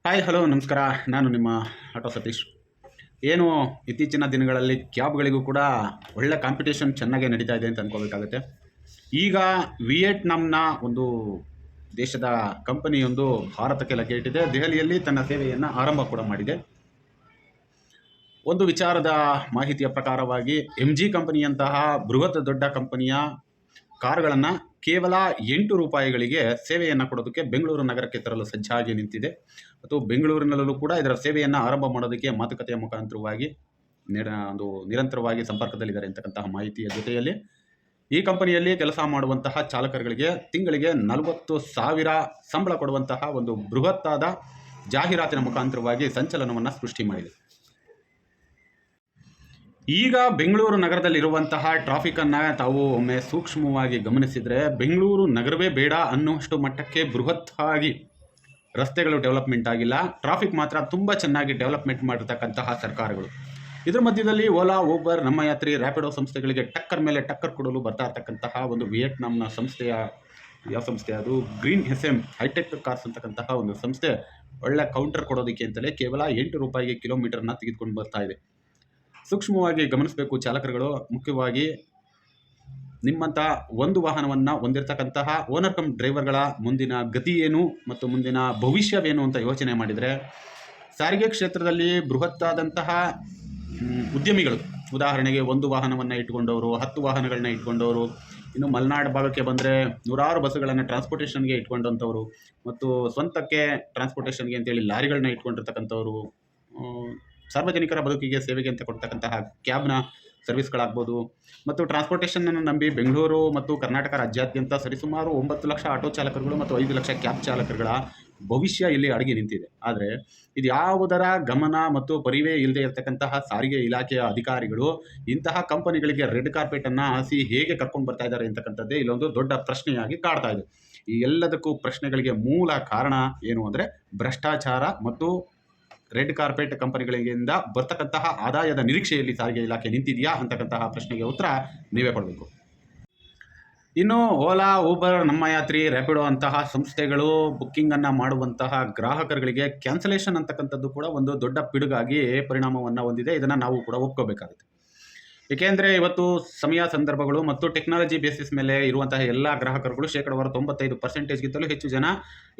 Hi hello ನಮಸ್ಕಾರ. ನಾನು ನಿಮ್ಮ ಆಟೋ ಸತೀಶ್. ಏನು ಇತ್ತೀಚಿನ ದಿನಗಳಲ್ಲಿ ಕ್ಯಾಬ್ಗಳಿಗೂ ಕೂಡ ಒಳ್ಳೆ ಕಾಂಪಿಟೇಷನ್ ಚೆನ್ನಾಗೇ ನಡೀತಾ ಇದೆ ಅಂತ ಅಂದ್ಕೋಬೇಕಾಗುತ್ತೆ. ಈಗ ವಿಯೆಟ್ನಾಂನ ಒಂದು ದೇಶದ ಕಂಪನಿಯೊಂದು ಭಾರತಕ್ಕೆ ಲಗ್ಗೆ ಇಟ್ಟಿದೆ. ದೆಹಲಿಯಲ್ಲಿ ತನ್ನ ಸೇವೆಯನ್ನು ಆರಂಭ ಕೂಡ ಮಾಡಿದೆ. ಒಂದು ವಿಚಾರದ ಮಾಹಿತಿಯ ಪ್ರಕಾರವಾಗಿ MG ಕಂಪನಿಯಂತಹ ಬೃಹತ್ ದೊಡ್ಡ ಕಂಪನಿಯ ಕಾರುಗಳನ್ನು ಕೇವಲ ₹8ಗಳಿಗೆ ಸೇವೆಯನ್ನು ಕೊಡೋದಕ್ಕೆ ಬೆಂಗಳೂರು ನಗರಕ್ಕೆ ತರಲು ಸಜ್ಜಾಗಿ ನಿಂತಿದೆ. ಮತ್ತು ಬೆಂಗಳೂರಿನಲ್ಲೂ ಕೂಡ ಇದರ ಸೇವೆಯನ್ನು ಆರಂಭ ಮಾಡೋದಕ್ಕೆ ಮಾತುಕತೆಯ ಮುಖಾಂತರವಾಗಿ ನಿರಂತರವಾಗಿ ಸಂಪರ್ಕದಲ್ಲಿದ್ದಾರೆ ಅಂತಕ್ಕಂತಹ ಮಾಹಿತಿಯ ಜೊತೆಯಲ್ಲಿ ಈ ಕಂಪನಿಯಲ್ಲಿ ಕೆಲಸ ಮಾಡುವಂತಹ ಚಾಲಕರುಗಳಿಗೆ ತಿಂಗಳಿಗೆ 40,000 ಸಂಬಳ ಕೊಡುವಂತಹ ಒಂದು ಬೃಹತ್ತಾದ ಜಾಹೀರಾತಿನ ಮುಖಾಂತರವಾಗಿ ಸಂಚಲನವನ್ನು ಸೃಷ್ಟಿ ಮಾಡಿದೆ. ಈಗ ಬೆಂಗಳೂರು ನಗರದಲ್ಲಿರುವಂತಹ ಟ್ರಾಫಿಕನ್ನು ತಾವು ಒಮ್ಮೆ ಸೂಕ್ಷ್ಮವಾಗಿ ಗಮನಿಸಿದರೆ ಬೆಂಗಳೂರು ನಗರವೇ ಬೇಡ ಅನ್ನುವಷ್ಟು ಮಟ್ಟಕ್ಕೆ ಬೃಹತ್ತಾಗಿ ರಸ್ತೆಗಳು ಡೆವಲಪ್ಮೆಂಟ್ ಆಗಿಲ್ಲ. ಟ್ರಾಫಿಕ್ ಮಾತ್ರ ತುಂಬ ಚೆನ್ನಾಗಿ ಡೆವಲಪ್ಮೆಂಟ್ ಮಾಡಿರ್ತಕ್ಕಂತಹ ಸರ್ಕಾರಗಳು. ಇದರ ಮಧ್ಯದಲ್ಲಿ ಓಲಾ, ಊಬರ್, ನಮ್ಮ ಯಾತ್ರಿ, ರ್ಯಾಪಿಡೋ ಸಂಸ್ಥೆಗಳಿಗೆ ಟಕ್ಕರ್ ಮೇಲೆ ಟಕ್ಕರ್ ಕೊಡಲು ಬರ್ತಾ ಇರ್ತಕ್ಕಂತಹ ಒಂದು ವಿಯೆಟ್ನಾಂನ ಸಂಸ್ಥೆಯ ಯಾವ ಸಂಸ್ಥೆ ಅದು ಗ್ರೀನ್ SM ಹೈಟೆಕ್ ಕಾರ್ಸ್ ಅಂತಕ್ಕಂತಹ ಒಂದು ಸಂಸ್ಥೆ ಒಳ್ಳೆ ಕೌಂಟರ್ ಕೊಡೋದಕ್ಕೆ ಅಂತಲೇ ಕೇವಲ ₹8 ಕಿಲೋಮೀಟರ್ನ ತೆಗೆದುಕೊಂಡು ಬರ್ತಾ ಇದೆ. ಸೂಕ್ಷ್ಮವಾಗಿ ಗಮನಿಸಬೇಕು ಚಾಲಕರುಗಳು. ಮುಖ್ಯವಾಗಿ ನಿಮ್ಮಂಥ ಒಂದು ವಾಹನವನ್ನು ಹೊಂದಿರತಕ್ಕಂತಹ ಓನರ್ ಕಮ್ ಡ್ರೈವರ್ಗಳ ಮುಂದಿನ ಗತಿ ಏನು ಮತ್ತು ಮುಂದಿನ ಭವಿಷ್ಯವೇನು ಅಂತ ಯೋಚನೆ ಮಾಡಿದರೆ ಸಾರಿಗೆ ಕ್ಷೇತ್ರದಲ್ಲಿ ಬೃಹತ್ತಾದಂತಹ ಉದ್ಯಮಿಗಳು, ಉದಾಹರಣೆಗೆ ಒಂದು ವಾಹನವನ್ನು ಇಟ್ಕೊಂಡವರು, 10 ವಾಹನಗಳನ್ನ ಇಟ್ಕೊಂಡವರು, ಇನ್ನು ಮಲೆನಾಡು ಭಾಗಕ್ಕೆ ಬಂದರೆ ನೂರಾರು ಬಸ್ಸುಗಳನ್ನು ಟ್ರಾನ್ಸ್ಪೋರ್ಟೇಷನ್ಗೆ ಇಟ್ಕೊಂಡಂಥವ್ರು ಮತ್ತು ಸ್ವಂತಕ್ಕೆ ಟ್ರಾನ್ಸ್ಪೋರ್ಟೇಷನ್ಗೆ ಅಂತೇಳಿ ಲಾರಿಗಳನ್ನ ಇಟ್ಕೊಂಡಿರ್ತಕ್ಕಂಥವ್ರು, ಸಾರ್ವಜನಿಕರ ಬದುಕಿಗೆ ಸೇವೆಗೆ ಅಂತ ಕೊಡ್ತಕ್ಕಂತಹ ಕ್ಯಾಬ್ನ ಸರ್ವಿಸ್ಗಳಾಗ್ಬೋದು ಮತ್ತು ಟ್ರಾನ್ಸ್ಪೋರ್ಟೇಷನನ್ನು ನಂಬಿ ಬೆಂಗಳೂರು ಮತ್ತು ಕರ್ನಾಟಕ ರಾಜ್ಯಾದ್ಯಂತ ಸರಿಸುಮಾರು 9 ಲಕ್ಷ ಆಟೋ ಚಾಲಕರುಗಳು ಮತ್ತು 5 ಲಕ್ಷ ಕ್ಯಾಬ್ ಚಾಲಕರುಗಳ ಭವಿಷ್ಯ ಇಲ್ಲಿ ಅಡಗಿ ನಿಂತಿದೆ. ಆದರೆ ಇದು ಯಾವುದರ ಗಮನ ಮತ್ತು ಪರಿವೇ ಇಲ್ಲದೆ ಇರತಕ್ಕಂತಹ ಸಾರಿಗೆ ಇಲಾಖೆಯ ಅಧಿಕಾರಿಗಳು ಇಂತಹ ಕಂಪನಿಗಳಿಗೆ ರೆಡ್ ಕಾರ್ಪೆಟನ್ನು ಹಾಸಿ ಹೇಗೆ ಕರ್ಕೊಂಡು ಬರ್ತಾ ಇದ್ದಾರೆ ಅಂತಕ್ಕಂಥದ್ದೇ ಇಲ್ಲೊಂದು ದೊಡ್ಡ ಪ್ರಶ್ನೆಯಾಗಿ ಕಾಡ್ತಾ ಇದೆ. ಈ ಎಲ್ಲದಕ್ಕೂ ಪ್ರಶ್ನೆಗಳಿಗೆ ಮೂಲ ಕಾರಣ ಏನು ಅಂದರೆ ಭ್ರಷ್ಟಾಚಾರ ಮತ್ತು ರೆಡ್ ಕಾರ್ಪೆಟ್ ಕಂಪನಿಗಳಿಂದ ಬರ್ತಕ್ಕಂತಹ ಆದಾಯದ ನಿರೀಕ್ಷೆಯಲ್ಲಿ ಸಾರಿಗೆ ಇಲಾಖೆ ನಿಂತಿದೆಯಾ ಅಂತಕ್ಕಂತಹ ಪ್ರಶ್ನೆಗೆ ಉತ್ತರ ನೀವೇ ಕೊಡಬೇಕು. ಇನ್ನು ಓಲಾ, ಊಬರ್, ನಮ್ಮ ಯಾತ್ರಿ, ರ್ಯಾಪಿಡೋ ಅಂತಹ ಸಂಸ್ಥೆಗಳು ಬುಕ್ಕಿಂಗನ್ನು ಮಾಡುವಂತಹ ಗ್ರಾಹಕರುಗಳಿಗೆ ಕ್ಯಾನ್ಸಲೇಷನ್ ಅಂತಕ್ಕಂಥದ್ದು ಕೂಡ ಒಂದು ದೊಡ್ಡ ಪಿಡುಗಾಗಿ ಪರಿಣಾಮವನ್ನು ಹೊಂದಿದೆ. ಇದನ್ನು ನಾವು ಕೂಡ ಒಪ್ಕೋಬೇಕಾಗುತ್ತೆ. ಏಕೆಂದರೆ ಇವತ್ತು ಸಮಯ, ಸಂದರ್ಭಗಳು ಮತ್ತು ಟೆಕ್ನಾಲಜಿ ಬೇಸಿಸ್ ಮೇಲೆ ಇರುವಂತಹ ಎಲ್ಲ ಗ್ರಾಹಕರುಗಳು 95%ಗಿಂತಲೂ ಹೆಚ್ಚು ಜನ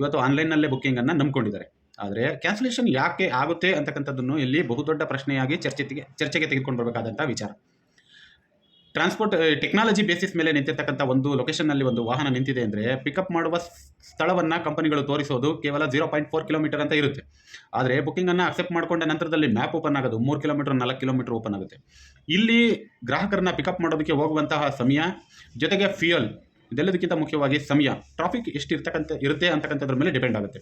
ಇವತ್ತು ಆನ್ಲೈನ್ನಲ್ಲೇ ಬುಕ್ಕಿಂಗನ್ನು ನಂಬಿಕೊಂಡಿದ್ದಾರೆ. ಆದರೆ ಕ್ಯಾನ್ಸಲೇಷನ್ ಯಾಕೆ ಆಗುತ್ತೆ ಅಂತಕ್ಕಂಥದ್ದನ್ನು ಇಲ್ಲಿ ಬಹುದೊಡ್ಡ ಪ್ರಶ್ನೆಯಾಗಿ ಚರ್ಚೆಗೆ ತೆಗೆದುಕೊಂಡು ಬರಬೇಕಾದಂಥ ವಿಚಾರ. ಟೆಕ್ನಾಲಜಿ ಬೇಸಿಸ್ ಮೇಲೆ ನಿಂತಿರ್ತಕ್ಕಂಥ ಒಂದು ಲೊಕೇಶನ್ನಲ್ಲಿ ಒಂದು ವಾಹನ ನಿಂತಿದೆ ಅಂದರೆ ಪಿಕಪ್ ಮಾಡುವ ಸ್ಥಳವನ್ನು ಕಂಪನಿಗಳು ತೋರಿಸೋದು ಕೇವಲ 0.4 ಕಿಲೋಮೀಟರ್ ಅಂತ ಇರುತ್ತೆ. ಆದರೆ ಬುಕ್ಕಿಂಗನ್ನು ಅಕ್ಸೆಪ್ಟ್ ಮಾಡಿಕೊಂಡ ನಂತರದಲ್ಲಿ ಮ್ಯಾಪ್ ಓಪನ್ ಆಗೋದು 3 ಕಿಲೋಮೀಟರ್ 4 ಕಿಲೋಮೀಟರ್ ಓಪನ್ ಆಗುತ್ತೆ. ಇಲ್ಲಿ ಗ್ರಾಹಕರನ್ನ ಪಿಕಪ್ ಮಾಡೋದಕ್ಕೆ ಹೋಗುವಂತಹ ಸಮಯ ಜೊತೆಗೆ ಫ್ಯೂಯಲ್, ಇದೆಲ್ಲದಕ್ಕಿಂತ ಮುಖ್ಯವಾಗಿ ಸಮಯ, ಟ್ರಾಫಿಕ್ ಎಷ್ಟು ಇರುತ್ತೆ ಅಂತಕ್ಕಂಥದ್ರ ಮೇಲೆ ಡಿಪೆಂಡ್ ಆಗುತ್ತೆ.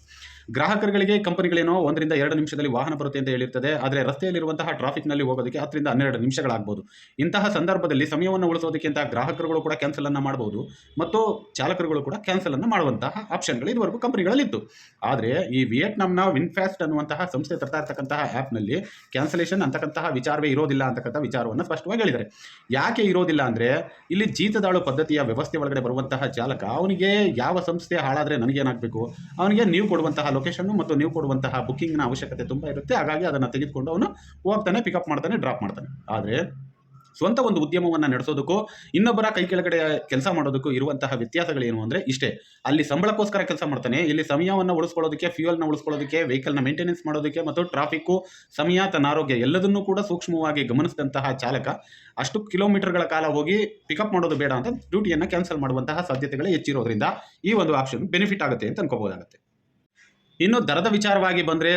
ಗ್ರಾಹಕರುಗಳಿಗೆ ಕಂಪನಿಗಳೇನೋ 1 ರಿಂದ 2 ನಿಮಿಷದಲ್ಲಿ ವಾಹನ ಬರುತ್ತೆ ಅಂತ ಹೇಳಿರ್ತದೆ. ಆದರೆ ರಸ್ತೆಯಲ್ಲಿರುವಂತಹ ಟ್ರಾಫಿಕ್ನಲ್ಲಿ ಹೋಗೋದಕ್ಕೆ 10 ರಿಂದ 12 ನಿಮಿಷಗಳಾಗ್ಬೋದು. ಇಂತಹ ಸಂದರ್ಭದಲ್ಲಿ ಸಮಯವನ್ನು ಉಳಿಸೋದಕ್ಕೆ ಅಂತ ಗ್ರಾಹಕರುಗಳು ಕೂಡ ಕ್ಯಾನ್ಸಲನ್ನು ಮಾಡ್ಬೋದು ಮತ್ತು ಚಾಲಕರುಗಳು ಕೂಡ ಕ್ಯಾನ್ಸಲನ್ನು ಮಾಡುವಂತಹ ಆಪ್ಷನ್ಗಳು ಇದುವರೆಗೂ ಕಂಪನಿಗಳಲ್ಲಿತ್ತು. ಆದರೆ ಈ ವಿಯೆಟ್ನಾಂನ ವಿನ್ಫಾಸ್ಟ್ ಅನ್ನುವಂತಹ ಸಂಸ್ಥೆ ತರ್ತಾ ಇರ್ತಕ್ಕಂತಹ ಆ್ಯಪ್ನಲ್ಲಿ ಕ್ಯಾನ್ಸಲೇಷನ್ ಅಂತಕ್ಕಂತಹ ವಿಚಾರವೇ ಇರೋದಿಲ್ಲ ಅಂತಕ್ಕಂಥ ವಿಚಾರವನ್ನು ಸ್ಪಷ್ಟವಾಗಿ ಹೇಳಿದ್ದಾರೆ. ಯಾಕೆ ಇರೋದಿಲ್ಲ ಅಂದರೆ ಇಲ್ಲಿ ಜೀತದಾಳು ಪದ್ಧತಿಯ ವ್ಯವಸ್ಥೆ ಒಳಗಡೆ ಬರುವಂತಹ ಚಾಲಕ ಅವನಿಗೆ ಯಾವ ಸಂಸ್ಥೆ ಹಾಳಾದರೆ ನನಗೇನಾಗಬೇಕು, ಅವನಿಗೆ ನೀವು ಕೊಡುವಂತಹ ಲೊಕೇಶನ್ನು ಮತ್ತು ನೀವು ಕೊಡುವಂತಹ ಬುಕ್ಕಿಂಗ್ನ ಅವಶ್ಯಕತೆ ತುಂಬ ಇರುತ್ತೆ. ಹಾಗಾಗಿ ಅದನ್ನು ತೆಗೆದುಕೊಂಡು ಅವನು ಹೋಗ್ತಾನೆ, ಪಿಕಪ್ ಮಾಡ್ತಾನೆ, ಡ್ರಾಪ್ ಮಾಡ್ತಾನೆ. ಆದರೆ ಸ್ವಂತ ಒಂದು ಉದ್ಯಮವನ್ನು ನಡೆಸೋದಕ್ಕೂ ಇನ್ನೊಬ್ಬರ ಕೈ ಕೆಳಗಡೆ ಕೆಲಸ ಮಾಡೋದಕ್ಕೂ ಇರುವಂತಹ ವ್ಯತ್ಯಾಸಗಳೇನು ಅಂದರೆ ಇಷ್ಟೇ. ಅಲ್ಲಿ ಸಂಬಳಕ್ಕೋಸ್ಕರ ಕೆಲಸ ಮಾಡ್ತಾನೆ, ಇಲ್ಲಿ ಸಮಯವನ್ನು ಉಳಿಸ್ಕೊಳ್ಳೋದಕ್ಕೆ, ಫ್ಯೂಯಲ್ನ ಉಳಿಸ್ಕೊಳ್ಳೋದಕ್ಕೆ, ವೆಹಿಕಲ್ನ ಮೇಂಟೆನೆನ್ಸ್ ಮಾಡೋದಕ್ಕೆ ಮತ್ತು ಟ್ರಾಫಿಕ್ಕು, ಸಮಯ, ತನ್ನ ಆರೋಗ್ಯ ಎಲ್ಲದನ್ನೂ ಕೂಡ ಸೂಕ್ಷ್ಮವಾಗಿ ಗಮನಿಸಿದಂತಹ ಚಾಲಕ ಅಷ್ಟು ಕಿಲೋಮೀಟರ್ಗಳ ಕಾಲ ಹೋಗಿ ಪಿಕಪ್ ಮಾಡೋದು ಬೇಡ ಅಂತ ಡ್ಯೂಟಿಯನ್ನು ಕ್ಯಾನ್ಸಲ್ ಮಾಡುವಂತಹ ಸಾಧ್ಯತೆಗಳೇ ಹೆಚ್ಚಿರೋದ್ರಿಂದ ಈ ಒಂದು ಆಪ್ಷನ್ ಬೆನಿಫಿಟ್ ಆಗುತ್ತೆ ಅಂತ ಅನ್ಕೋಬಹುದಾಗುತ್ತೆ. ಇನ್ನು ದರದ ವಿಚಾರವಾಗಿ ಬಂದರೆ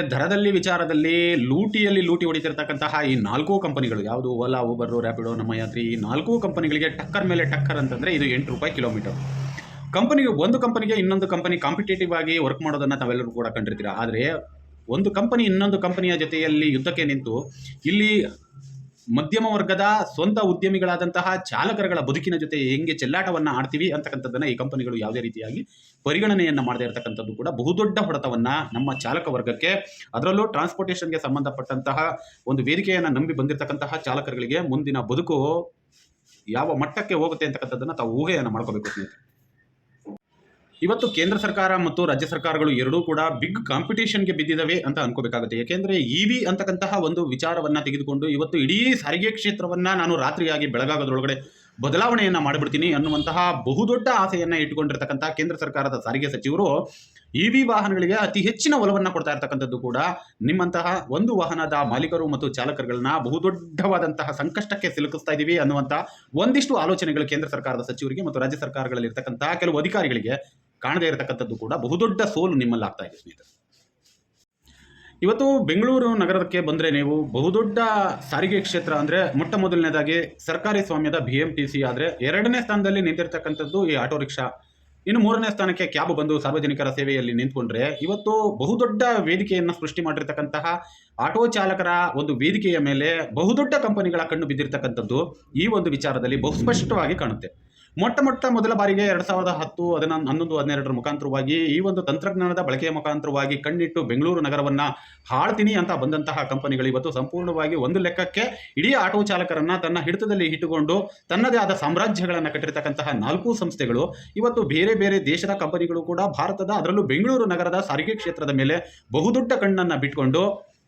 ವಿಚಾರದಲ್ಲಿ ಲೂಟಿ ಹೊಡಿತಿರ್ತಕ್ಕಂತಹ ಈ 4 ಕಂಪನಿಗಳು, ಯಾವುದು ಓಲಾ, ಊಬರ್, ರ್ಯಾಪಿಡೋ, ನಮ್ಮ ಯಾತ್ರಿ, ಈ 4 ಕಂಪನಿಗಳಿಗೆ ಟಕ್ಕರ್ ಮೇಲೆ ಟಕ್ಕರ್ ಅಂತಂದರೆ ಇದು ₹8 ಕಿಲೋಮೀಟರ್. ಒಂದು ಕಂಪನಿಗೆ ಇನ್ನೊಂದು ಕಂಪನಿ ಕಾಂಪಿಟೇಟಿವ್ ಆಗಿ ವರ್ಕ್ ಮಾಡೋದನ್ನು ತಾವೆಲ್ಲರೂ ಕೂಡ ಕಂಡಿರ್ತೀರ. ಆದರೆ ಒಂದು ಕಂಪನಿ ಇನ್ನೊಂದು ಕಂಪನಿಯ ಜೊತೆಯಲ್ಲಿ ಯುದ್ಧಕ್ಕೆ ನಿಂತು ಇಲ್ಲಿ ಮಧ್ಯಮ ವರ್ಗದ ಸ್ವಂತ ಉದ್ಯಮಿಗಳಾದಂತಹ ಚಾಲಕರುಗಳ ಬದುಕಿನ ಜೊತೆ ಹೆಂಗೆ ಚೆಲ್ಲಾಟವನ್ನು ಆಡ್ತೀವಿ ಅಂತಕ್ಕಂಥದ್ದನ್ನು ಈ ಕಂಪನಿಗಳು ಯಾವುದೇ ರೀತಿಯಾಗಿ ಪರಿಗಣನೆಯನ್ನು ಮಾಡದೇ ಇರತಕ್ಕಂಥದ್ದು ಕೂಡ ಬಹುದೊಡ್ಡ ಹೊಡೆತವನ್ನು ನಮ್ಮ ಚಾಲಕ ವರ್ಗಕ್ಕೆ, ಅದರಲ್ಲೂ ಟ್ರಾನ್ಸ್ಪೋರ್ಟೇಷನ್ಗೆ ಸಂಬಂಧಪಟ್ಟಂತಹ ಒಂದು ವೇದಿಕೆಯನ್ನು ನಂಬಿ ಬಂದಿರತಕ್ಕಂತಹ ಚಾಲಕರುಗಳಿಗೆ ಮುಂದಿನ ಬದುಕು ಯಾವ ಮಟ್ಟಕ್ಕೆ ಹೋಗುತ್ತೆ ಅಂತಕ್ಕಂಥದ್ದನ್ನು ತಾವು ಊಹೆಯನ್ನು ಮಾಡ್ಕೋಬೇಕು ಸ್ನೇಹಿತರೆ. ಇವತ್ತು ಕೇಂದ್ರ ಸರ್ಕಾರ ಮತ್ತು ರಾಜ್ಯ ಸರ್ಕಾರಗಳು ಎರಡೂ ಕೂಡ ಬಿಗ್ ಕಾಂಪಿಟೇಷನ್ಗೆ ಬಿದ್ದಿದ್ದಾವೆ ಅಂತ ಅನ್ಕೋಬೇಕಾಗುತ್ತೆ. ಯಾಕೆಂದ್ರೆ ಇವಿ ಅಂತಕ್ಕಂತಹ ಒಂದು ವಿಚಾರವನ್ನ ತೆಗೆದುಕೊಂಡು ಇವತ್ತು ಇಡೀ ಸಾರಿಗೆ ಕ್ಷೇತ್ರವನ್ನ ನಾನು ರಾತ್ರಿಯಾಗಿ ಬೆಳಗಾಗೋದ್ರೊಳಗಡೆ ಬದಲಾವಣೆಯನ್ನ ಮಾಡಿಬಿಡ್ತೀನಿ ಅನ್ನುವಂತಹ ಬಹುದೊಡ್ಡ ಆಸೆಯನ್ನ ಇಟ್ಟುಕೊಂಡಿರ್ತಕ್ಕಂತಹ ಕೇಂದ್ರ ಸರ್ಕಾರದ ಸಾರಿಗೆ ಸಚಿವರು ಇವಿ ವಾಹನಗಳಿಗೆ ಅತಿ ಹೆಚ್ಚಿನ ಒಲವನ್ನ ಕೊಡ್ತಾ ಇರ್ತಕ್ಕಂಥದ್ದು ಕೂಡ ನಿಮ್ಮಂತಹ ಒಂದು ವಾಹನದ ಮಾಲೀಕರು ಮತ್ತು ಚಾಲಕರುಗಳನ್ನ ಬಹುದೊಡ್ಡವಾದಂತಹ ಸಂಕಷ್ಟಕ್ಕೆ ಸಿಲುಕಿಸ್ತಾ ಇದೀವಿ ಅನ್ನುವಂತಹ ಒಂದಿಷ್ಟು ಆಲೋಚನೆಗಳು ಕೇಂದ್ರ ಸರ್ಕಾರದ ಸಚಿವರಿಗೆ ಮತ್ತು ರಾಜ್ಯ ಸರ್ಕಾರಗಳಲ್ಲಿ ಇರ್ತಕ್ಕಂತಹ ಕೆಲವು ಅಧಿಕಾರಿಗಳಿಗೆ ಕಾಣದೇ ಇರತಕ್ಕಂಥದ್ದು ಕೂಡ ಬಹುದೊಡ್ಡ ಸೋಲು ನಿಮ್ಮಲ್ಲಿ ಆಗ್ತಾ ಇದೆ ಸ್ನೇಹಿತರೆ. ಇವತ್ತು ಬೆಂಗಳೂರು ನಗರಕ್ಕೆ ಬಂದರೆ ನೀವು ಬಹುದೊಡ್ಡ ಸಾರಿಗೆ ಕ್ಷೇತ್ರ ಅಂದರೆ ಮೊಟ್ಟ ಮೊದಲನೇದಾಗಿ ಸರ್ಕಾರಿ ಸ್ವಾಮ್ಯದ BMTC ಆದರೆ ಎರಡನೇ ಸ್ಥಾನದಲ್ಲಿ ನಿಂತಿರ್ತಕ್ಕಂಥದ್ದು ಈ ಆಟೋ ರಿಕ್ಷಾ, ಇನ್ನು ಮೂರನೇ ಸ್ಥಾನಕ್ಕೆ ಕ್ಯಾಬ್ ಬಂದು ಸಾರ್ವಜನಿಕರ ಸೇವೆಯಲ್ಲಿ ನಿಂತ್ಕೊಂಡ್ರೆ ಇವತ್ತು ಬಹುದೊಡ್ಡ ವೇದಿಕೆಯನ್ನು ಸೃಷ್ಟಿ ಮಾಡಿರ್ತಕ್ಕಂತಹ ಆಟೋ ಚಾಲಕರ ಒಂದು ವೇದಿಕೆಯ ಮೇಲೆ ಬಹುದೊಡ್ಡ ಕಂಪನಿಗಳ ಕಣ್ಣು ಬಿದ್ದಿರ್ತಕ್ಕಂಥದ್ದು ಈ ಒಂದು ವಿಚಾರದಲ್ಲಿ ಬಹುಸ್ಪಷ್ಟವಾಗಿ ಕಾಣುತ್ತೆ. ಮೊದಲ ಬಾರಿಗೆ 2010, 11, 12 ಮುಖಾಂತರವಾಗಿ ಈ ಒಂದು ತಂತ್ರಜ್ಞಾನದ ಬಳಕೆಯ ಮುಖಾಂತರವಾಗಿ ಕಣ್ಣಿಟ್ಟು ಬೆಂಗಳೂರು ನಗರವನ್ನ ಹಾಳ್ತೀನಿ ಅಂತ ಬಂದಂತಹ ಕಂಪನಿಗಳು ಇವತ್ತು ಸಂಪೂರ್ಣವಾಗಿ ಒಂದು ಲೆಕ್ಕಕ್ಕೆ ಇಡೀ ಆಟೋ ಚಾಲಕರನ್ನ ತನ್ನ ಹಿಡಿತದಲ್ಲಿ ಇಟ್ಟುಕೊಂಡು ತನ್ನದೇ ಆದ ಸಾಮ್ರಾಜ್ಯಗಳನ್ನು ಕಟ್ಟಿರ್ತಕ್ಕಂತಹ 4 ಸಂಸ್ಥೆಗಳು ಇವತ್ತು ಬೇರೆ ಬೇರೆ ದೇಶದ ಕಂಪನಿಗಳು ಕೂಡ ಭಾರತದ ಅದರಲ್ಲೂ ಬೆಂಗಳೂರು ನಗರದ ಸಾರಿಗೆ ಕ್ಷೇತ್ರದ ಮೇಲೆ ಬಹುದೊಡ್ಡ ಕಣ್ಣನ್ನು ಬಿಟ್ಕೊಂಡು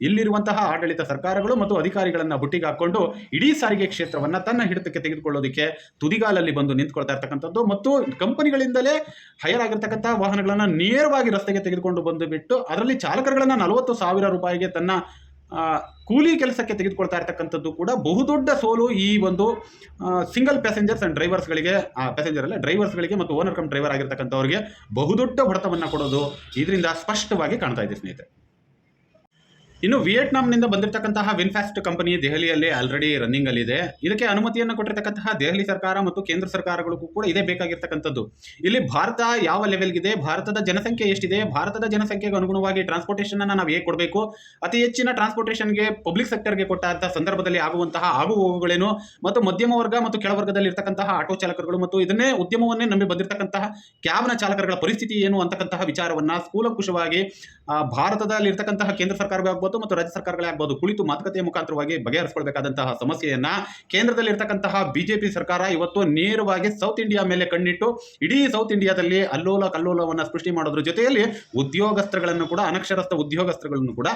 ಇಲ್ಲಿರುವಂತಹ ಆಡಳಿತ ಸರ್ಕಾರಗಳು ಮತ್ತು ಅಧಿಕಾರಿಗಳನ್ನ ಬುಟ್ಟಿಗೆ ಹಾಕೊಂಡು ಇಡೀ ಸಾರಿಗೆ ಕ್ಷೇತ್ರವನ್ನ ತನ್ನ ಹಿಡಿತಕ್ಕೆ ತೆಗೆದುಕೊಳ್ಳೋದಕ್ಕೆ ತುದಿಗಾಲಲ್ಲಿ ಬಂದು ನಿಂತ್ಕೊಳ್ತಾ ಇರ್ತಕ್ಕಂಥದ್ದು ಮತ್ತು ಕಂಪನಿಗಳಿಂದಲೇ ಹೈರ್ ಆಗಿರ್ತಕ್ಕಂಥ ವಾಹನಗಳನ್ನ ನೇರವಾಗಿ ರಸ್ತೆಗೆ ತೆಗೆದುಕೊಂಡು ಬಂದು ಬಿಟ್ಟು ಅದರಲ್ಲಿ ಚಾಲಕರುಗಳನ್ನ 40,000 ರೂಪಾಯಿಗೆ ತನ್ನ ಕೂಲಿ ಕೆಲಸಕ್ಕೆ ತೆಗೆದುಕೊಳ್ತಾ ಇರ್ತಕ್ಕಂಥದ್ದು ಕೂಡ ಬಹುದೊಡ್ಡ ಸೋಲು ಈ ಒಂದು ಸಿಂಗಲ್ ಪ್ಯಾಸೆಂಜರ್ಸ್ ಅಂಡ್ ಡ್ರೈವರ್ಸ್ಗಳಿಗೆ ಡ್ರೈವರ್ಸ್ಗಳಿಗೆ ಮತ್ತು ಓನರ್ ಕಮ್ ಡ್ರೈವರ್ ಆಗಿರ್ತಕ್ಕಂಥವ್ರಿಗೆ ಬಹುದೊಡ್ಡ ಹೊಡೆತವನ್ನು ಕೊಡೋದು ಇದರಿಂದ ಸ್ಪಷ್ಟವಾಗಿ ಕಾಣ್ತಾ ಇದೆ ಸ್ನೇಹಿತರೆ. ಇನ್ನು ವಿಯೆಟ್ನಾಂನಿಂದ ಬಂದಿರತಕ್ಕಂತಹ ವಿನ್ಫಾಸ್ಟ್ ಕಂಪನಿ ದೆಹಲಿಯಲ್ಲಿ ಆಲ್ರೆಡಿ ರನ್ನಿಂಗ್ ಅಲ್ಲಿ ಇದೆ. ಇದಕ್ಕೆ ಅನುಮತಿಯನ್ನು ಕೊಟ್ಟಿರತಕ್ಕಂತಹ ದೆಹಲಿ ಸರ್ಕಾರ ಮತ್ತು ಕೇಂದ್ರ ಸರ್ಕಾರಗಳಿಗೂ ಕೂಡ ಇದೇ ಬೇಕಾಗಿರ್ತಕ್ಕಂಥದ್ದು. ಇಲ್ಲಿ ಭಾರತ ಯಾವ ಲೆವೆಲ್ಗಿದೆ, ಭಾರತದ ಜನಸಂಖ್ಯೆ ಎಷ್ಟಿದೆ, ಭಾರತದ ಜನಸಂಖ್ಯೆಗೆ ಅನುಗುಣವಾಗಿ ಟ್ರಾನ್ಸ್ಪೋರ್ಟೇಷನ್ ಅನ್ನು ನಾವು ಹೇಗೆ ಕೊಡಬೇಕು, ಅತಿ ಹೆಚ್ಚಿನ ಟ್ರಾನ್ಸ್ಪೋರ್ಟೇಷನ್ಗೆ ಪಬ್ಲಿಕ್ ಸೆಕ್ಟರ್ಗೆ ಕೊಟ್ಟಂತಹ ಸಂದರ್ಭದಲ್ಲಿ ಆಗುವಂತಹ ಆಗುಹೋಗುಗಳೇನು ಮತ್ತು ಮಧ್ಯಮ ವರ್ಗ ಮತ್ತು ಕೆಳವರ್ಗದಲ್ಲಿ ಇರ್ತಕ್ಕಂತಹ ಆಟೋ ಚಾಲಕರುಗಳು ಮತ್ತು ಇದನ್ನೇ ಉದ್ಯಮವನ್ನೇ ನಂಬಿ ಬಂದಿರತಕ್ಕಂತಹ ಕ್ಯಾಬ್ನ ಚಾಲಕರುಗಳ ಪರಿಸ್ಥಿತಿ ಏನು ಅಂತಕ್ಕಂತಹ ವಿಚಾರವನ್ನ ಕೂಲಂಕುಷವಾಗಿ ಭಾರತದಲ್ಲಿ ಇರ್ತಕ್ಕಂತಹ ಕೇಂದ್ರ ಸರ್ಕಾರ ಮತ್ತು ರಾಜ್ಯ ಸರ್ಕಾರಗಳೇ ಆಗ್ಬೋದು ಕುಳಿತು ಮಾತುಕತೆಯ ಮುಖಾಂತರವಾಗಿ ಬಗೆಹರಿಸಿಕೊಳ್ಬೇಕಾದಂತಹ ಸಮಸ್ಯೆಯನ್ನ ಕೇಂದ್ರದಲ್ಲಿ ಇರ್ತಕ್ಕಂತಹ ಬಿಜೆಪಿ ಸರ್ಕಾರ ಇವತ್ತು ನೇರವಾಗಿ ಸೌತ್ ಇಂಡಿಯಾ ಮೇಲೆ ಕಣ್ಣಿಟ್ಟು ಇಡೀ ಸೌತ್ ಇಂಡಿಯಾದಲ್ಲಿ ಅಲ್ಲೋಲ ಕಲ್ಲೋಲವನ್ನ ಸೃಷ್ಟಿ ಮಾಡೋದ್ರ ಜೊತೆಯಲ್ಲಿ ಉದ್ಯೋಗಸ್ಥರುಗಳನ್ನು ಕೂಡ ಅನಕ್ಷರಸ್ಥ ಉದ್ಯೋಗಸ್ಥರುಗಳನ್ನು ಕೂಡ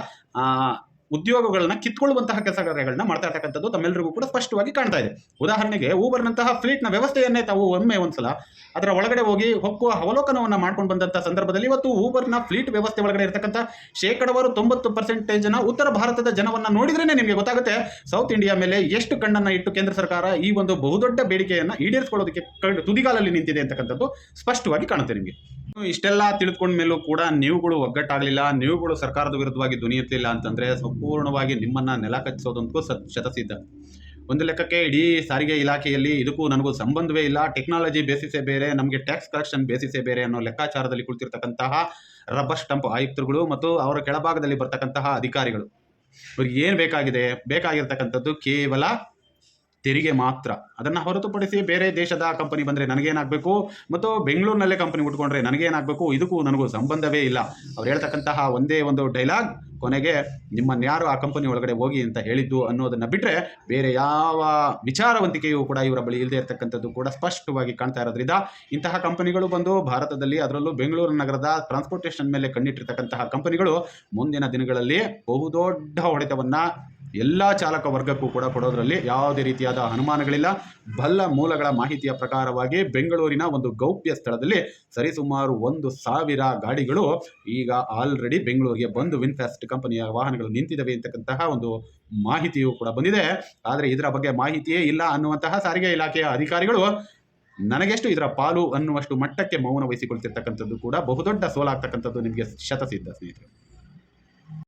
ಉದ್ಯೋಗಗಳನ್ನ ಕಿತ್ಕೊಳ್ಳುವಂತಹ ಕೆಲಸ ಕಾರ್ಯಗಳನ್ನ ಮಾಡ್ತಾ ಇರ್ತಕ್ಕಂಥದ್ದು ತಮ್ಮೆಲ್ಲರಿಗೂ ಕೂಡ ಸ್ಪಷ್ಟವಾಗಿ ಕಾಣ್ತಾ ಇದೆ. ಉದಾಹರಣೆಗೆ ಊಬರ್ನಂತಹ ಫ್ಲೀಟ್ನ ವ್ಯವಸ್ಥೆಯನ್ನೇ ತಾವು ಒಂದ್ಸಲ ಅದರ ಒಳಗಡೆ ಹೋಗಿ ಹೊಕ್ಕುವ ಅವಲೋಕನವನ್ನು ಮಾಡ್ಕೊಂಡು ಬಂದಂತಹ ಸಂದರ್ಭದಲ್ಲಿ ಇವತ್ತು ಊಬರ್ನ ಫ್ಲೀಟ್ ವ್ಯವಸ್ಥೆ ಒಳಗಡೆ ಇರತಕ್ಕಂಥ 90% ಉತ್ತರ ಭಾರತದ ಜನವನ್ನ ನೋಡಿದ್ರೇನೆ ನಿಮಗೆ ಗೊತ್ತಾಗುತ್ತೆ ಸೌತ್ ಇಂಡಿಯಾ ಮೇಲೆ ಎಷ್ಟು ಕಣ್ಣನ್ನ ಇಟ್ಟು ಕೇಂದ್ರ ಸರ್ಕಾರ ಈ ಒಂದು ಬಹುದೊಡ್ಡ ಬೇಡಿಕೆಯನ್ನ ಈಡೇರಿಸಿಕೊಳ್ಳೋದಕ್ಕೆ ತುದಿಗಾಲಲ್ಲಿ ನಿಂತಿದೆ ಅಂತಕ್ಕಂಥದ್ದು ಸ್ಪಷ್ಟವಾಗಿ ಕಾಣುತ್ತೆ ನಿಮಗೆ. ಇಷ್ಟೆಲ್ಲ ತಿಳಿದುಕೊಂಡ ಮೇಲೂ ಕೂಡ ನೀವುಗಳು ಒಗ್ಗಟ್ಟಾಗಲಿಲ್ಲ, ನೀವುಗಳು ಸರ್ಕಾರದ ವಿರುದ್ಧವಾಗಿ ಧ್ವನಿ ಎತ್ತಲಿಲ್ಲ ಅಂತಂದ್ರೆ ಸಂಪೂರ್ಣವಾಗಿ ನಿಮ್ಮನ್ನ ನೆಲ ಕಚ್ಚಿಸೋದಂತೂ ಶತಸಿದ್ಧ. ಒಂದು ಲೆಕ್ಕಕ್ಕೆ ಇಡೀ ಸಾರಿಗೆ ಇಲಾಖೆಯಲ್ಲಿ ಇದಕ್ಕೂ ನನಗೂ ಸಂಬಂಧವೇ ಇಲ್ಲ, ಟೆಕ್ನಾಲಜಿ ಬೇಸಿಸೇ ಬೇರೆ, ನಮಗೆ ಟ್ಯಾಕ್ಸ್ ಕಲೆಕ್ಷನ್ ಬೇಸಿಸೇ ಬೇರೆ ಅನ್ನೋ ಲೆಕ್ಕಾಚಾರದಲ್ಲಿ ಕುಳಿತಿರ್ತಕ್ಕಂತಹ ರಬ್ಬರ್ ಸ್ಟಂಪ್ ಆಯುಕ್ತರುಗಳು ಮತ್ತು ಅವರ ಕೆಳಭಾಗದಲ್ಲಿ ಬರ್ತಕ್ಕಂತಹ ಅಧಿಕಾರಿಗಳು ಇವ್ರಿಗೆ ಏನು ಬೇಕಾಗಿರ್ತಕ್ಕಂಥದ್ದು ಕೇವಲ ತೆರಿಗೆ ಮಾತ್ರ. ಅದನ್ನು ಹೊರತುಪಡಿಸಿ ಬೇರೆ ದೇಶದ ಕಂಪನಿ ಬಂದರೆ ನನಗೇನಾಗಬೇಕು ಮತ್ತು ಬೆಂಗಳೂರಿನಲ್ಲೇ ಕಂಪನಿ ಉಟ್ಕೊಂಡ್ರೆ ನನಗೇನಾಗಬೇಕು, ಇದಕ್ಕೂ ನನಗೂ ಸಂಬಂಧವೇ ಇಲ್ಲ. ಅವ್ರು ಹೇಳ್ತಕ್ಕಂತಹ ಒಂದೇ ಒಂದು ಡೈಲಾಗ್, ಕೊನೆಗೆ ನಿಮ್ಮನ್ಯಾರು ಆ ಕಂಪನಿ ಒಳಗಡೆ ಹೋಗಿ ಅಂತ ಹೇಳಿದ್ದು ಅನ್ನೋದನ್ನು ಬಿಟ್ಟರೆ ಬೇರೆ ಯಾವ ವಿಚಾರವಂತಿಕೆಯೂ ಕೂಡ ಇವರ ಬಳಿ ಇಲ್ಲದೆ ಇರತಕ್ಕಂಥದ್ದು ಕೂಡ ಸ್ಪಷ್ಟವಾಗಿ ಕಾಣ್ತಾ ಇರೋದ್ರಿಂದ ಇಂತಹ ಕಂಪನಿಗಳು ಬಂದು ಭಾರತದಲ್ಲಿ ಅದರಲ್ಲೂ ಬೆಂಗಳೂರು ನಗರದ ಟ್ರಾನ್ಸ್ಪೋರ್ಟೇಷನ್ ಮೇಲೆ ಕಣ್ಣಿಟ್ಟಿರ್ತಕ್ಕಂತಹ ಕಂಪನಿಗಳು ಮುಂದಿನ ದಿನಗಳಲ್ಲಿ ಬಹುದೊಡ್ಡ ಹೊಡೆತವನ್ನು ಎಲ್ಲ ಚಾಲಕ ವರ್ಗಕ್ಕೂ ಕೂಡ ಕೊಡೋದ್ರಲ್ಲಿ ಯಾವುದೇ ರೀತಿಯಾದ ಅನುಮಾನಗಳಿಲ್ಲ. ಬಲ್ಲ ಮೂಲಗಳ ಮಾಹಿತಿಯ ಪ್ರಕಾರವಾಗಿ ಬೆಂಗಳೂರಿನ ಒಂದು ಗೌಪ್ಯ ಸ್ಥಳದಲ್ಲಿ ಸರಿಸುಮಾರು 1,000 ಗಾಡಿಗಳು ಈಗ ಆಲ್ರೆಡಿ ಬೆಂಗಳೂರಿಗೆ ಬಂದು ವಿನ್ಫಾಸ್ಟ್ ಕಂಪನಿಯ ವಾಹನಗಳು ನಿಂತಿದ್ದಾವೆ ಅಂತಕ್ಕಂತಹ ಒಂದು ಮಾಹಿತಿಯೂ ಕೂಡ ಬಂದಿದೆ. ಆದರೆ ಇದರ ಬಗ್ಗೆ ಮಾಹಿತಿಯೇ ಇಲ್ಲ ಅನ್ನುವಂತಹ ಸಾರಿಗೆ ಇಲಾಖೆಯ ಅಧಿಕಾರಿಗಳು ನನಗೆಷ್ಟು ಇದರ ಪಾಲು ಅನ್ನುವಷ್ಟು ಮಟ್ಟಕ್ಕೆ ಮೌನ ವಹಿಸಿಕೊಳ್ತಿರ್ತಕ್ಕಂಥದ್ದು ಕೂಡ ಬಹುದೊಡ್ಡ ಸೋಲಾಗ್ತಕ್ಕಂಥದ್ದು ನಿಮಗೆ ಶತಸಿದ್ಧ ಸ್ನೇಹಿತರೆ.